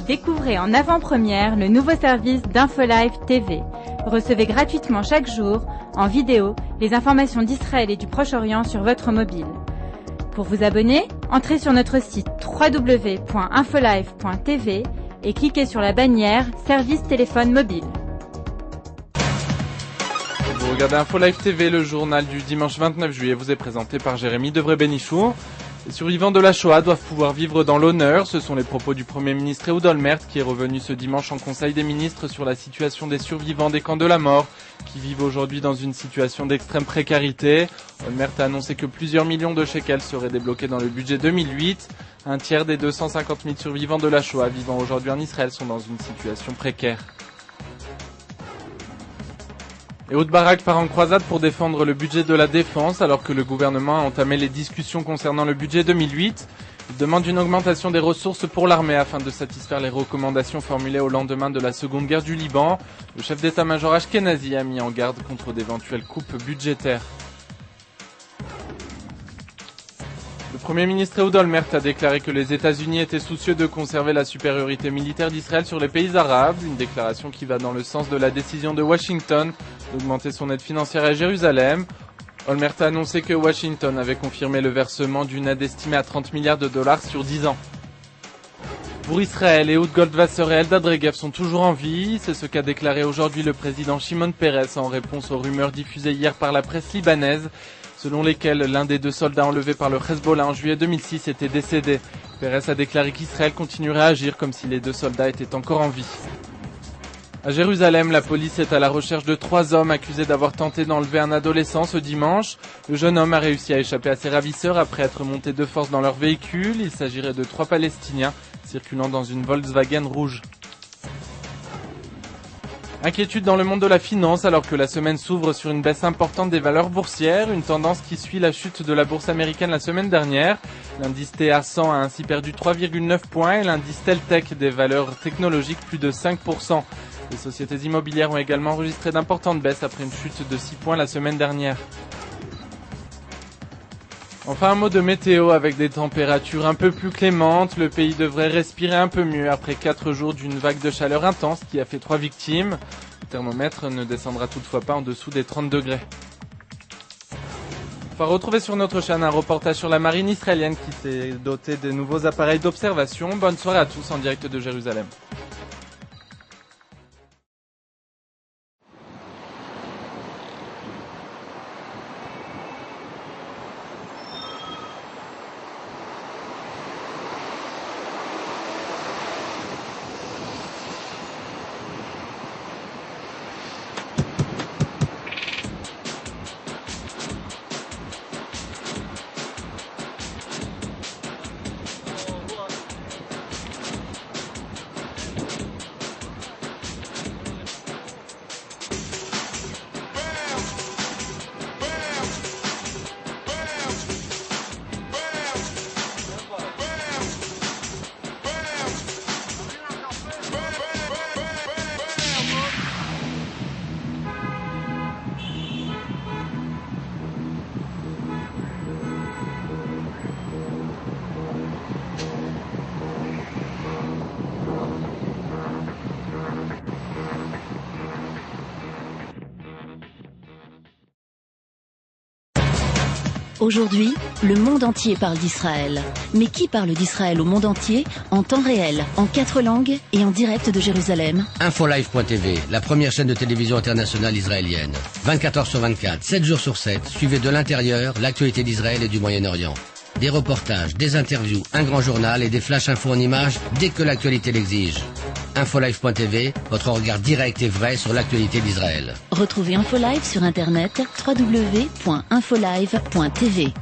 Découvrez en avant-première le nouveau service d'InfoLive TV. Recevez gratuitement chaque jour, en vidéo, les informations d'Israël et du Proche-Orient sur votre mobile. Pour vous abonner, entrez sur notre site www.infolive.tv et cliquez sur la bannière Service téléphone mobile. Vous regardez InfoLive TV, le journal du dimanche 29 juillet vous est présenté par Jérémy Devré-Bénichour. Les survivants de la Shoah doivent pouvoir vivre dans l'honneur. Ce sont les propos du Premier ministre Ehud Olmert qui est revenu ce dimanche en Conseil des ministres sur la situation des survivants des camps de la mort qui vivent aujourd'hui dans une situation d'extrême précarité. Olmert a annoncé que plusieurs millions de shekels seraient débloqués dans le budget 2008. Un tiers des 250 000 survivants de la Shoah vivant aujourd'hui en Israël sont dans une situation précaire. Ehud Barak part en croisade pour défendre le budget de la défense alors que le gouvernement a entamé les discussions concernant le budget 2008. Il demande une augmentation des ressources pour l'armée afin de satisfaire les recommandations formulées au lendemain de la seconde guerre du Liban. Le chef d'état-major Ashkenazi a mis en garde contre d'éventuelles coupes budgétaires. Le Premier ministre Ehud Olmert a déclaré que les États-Unis étaient soucieux de conserver la supériorité militaire d'Israël sur les pays arabes, une déclaration qui va dans le sens de la décision de Washington d'augmenter son aide financière à Jérusalem. Olmert a annoncé que Washington avait confirmé le versement d'une aide estimée à 30 milliards de dollars sur 10 ans. Pour Israël, Ehud Goldwasser et Eldad Regev sont toujours en vie. C'est ce qu'a déclaré aujourd'hui le président Shimon Peres en réponse aux rumeurs diffusées hier par la presse libanaise, selon lesquelles l'un des deux soldats enlevés par le Hezbollah en juillet 2006 était décédé. Peres a déclaré qu'Israël continuerait à agir comme si les deux soldats étaient encore en vie. À Jérusalem, la police est à la recherche de 3 hommes accusés d'avoir tenté d'enlever un adolescent ce dimanche. Le jeune homme a réussi à échapper à ses ravisseurs après être monté de force dans leur véhicule. Il s'agirait de 3 Palestiniens circulant dans une Volkswagen rouge. Inquiétude dans le monde de la finance alors que la semaine s'ouvre sur une baisse importante des valeurs boursières, une tendance qui suit la chute de la bourse américaine la semaine dernière. L'indice TA100 a ainsi perdu 3,9 points et l'indice Teltec des valeurs technologiques plus de 5%. Les sociétés immobilières ont également enregistré d'importantes baisses après une chute de 6 points la semaine dernière. Enfin, un mot de météo avec des températures un peu plus clémentes. Le pays devrait respirer un peu mieux après 4 jours d'une vague de chaleur intense qui a fait 3 victimes. Le thermomètre ne descendra toutefois pas en dessous des 30 degrés. Enfin, retrouvez sur notre chaîne un reportage sur la marine israélienne qui s'est dotée de nouveaux appareils d'observation. Bonne soirée à tous en direct de Jérusalem. Aujourd'hui, le monde entier parle d'Israël. Mais qui parle d'Israël au monde entier, en temps réel, en 4 langues et en direct de Jérusalem? InfoLive.tv, la première chaîne de télévision internationale israélienne. 24 heures sur 24, 7 jours sur 7, suivez de l'intérieur l'actualité d'Israël et du Moyen-Orient. Des reportages, des interviews, un grand journal et des flash infos en images dès que l'actualité l'exige. InfoLive.tv, votre regard direct et vrai sur l'actualité d'Israël. Retrouvez InfoLive sur internet www.infolive.tv.